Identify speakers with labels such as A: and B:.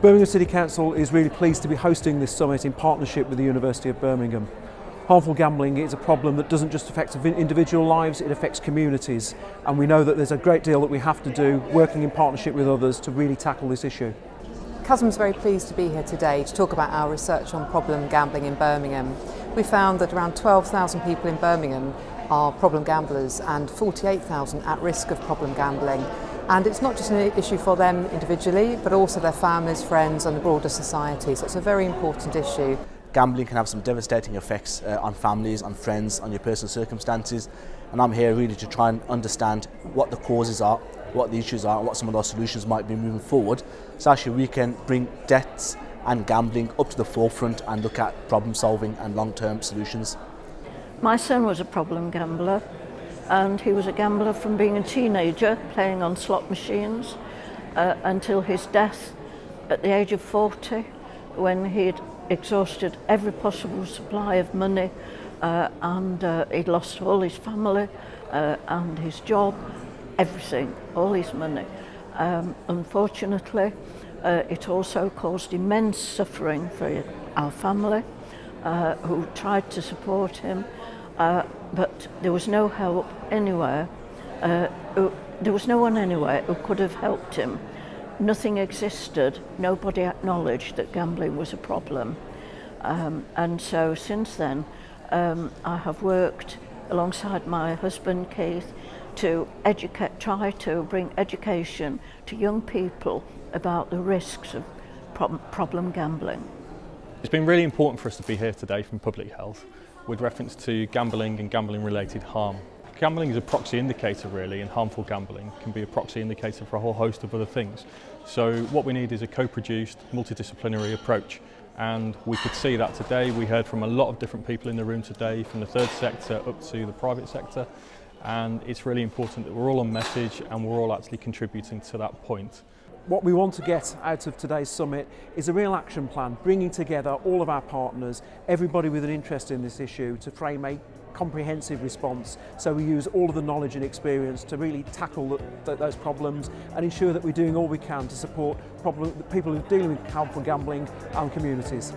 A: Birmingham City Council is really pleased to be hosting this summit in partnership with the University of Birmingham. Harmful gambling is a problem that doesn't just affect individual lives, it affects communities, and we know that there's a great deal that we have to do working in partnership with others to really tackle this issue.
B: CHASM is very pleased to be here today to talk about our research on problem gambling in Birmingham. We found that around 12,000 people in Birmingham are problem gamblers and 48,000 at risk of problem gambling. And it's not just an issue for them individually, but also their families, friends and the broader society. So it's a very important issue.
C: Gambling can have some devastating effects on families, on friends, on your personal circumstances. And I'm here really to try and understand what the causes are, what the issues are, and what some of those solutions might be moving forward. So actually we can bring debts and gambling up to the forefront and look at problem solving and long-term solutions.
D: My son was a problem gambler, and he was a gambler from being a teenager playing on slot machines until his death at the age of 40, when he'd exhausted every possible supply of money and he'd lost all his family and his job, everything, all his money. Unfortunately, it also caused immense suffering for our family, who tried to support him, but there was no help anywhere. There was no one anywhere who could have helped him. Nothing existed, nobody acknowledged that gambling was a problem. And so since then, I have worked alongside my husband Keith to try to bring education to young people about the risks of problem gambling.
E: It's been really important for us to be here today from Public Health with reference to gambling and gambling related harm. Gambling is a proxy indicator really, and harmful gambling can be a proxy indicator for a whole host of other things. So what we need is a co-produced multidisciplinary approach, and we could see that today. We heard from a lot of different people in the room today, from the third sector up to the private sector, and it's really important that we're all on message and we're all actually contributing to that point.
A: What we want to get out of today's summit is a real action plan, bringing together all of our partners, everybody with an interest in this issue, to frame a comprehensive response, so we use all of the knowledge and experience to really tackle those problems and ensure that we're doing all we can to support people who are dealing with harmful gambling and communities.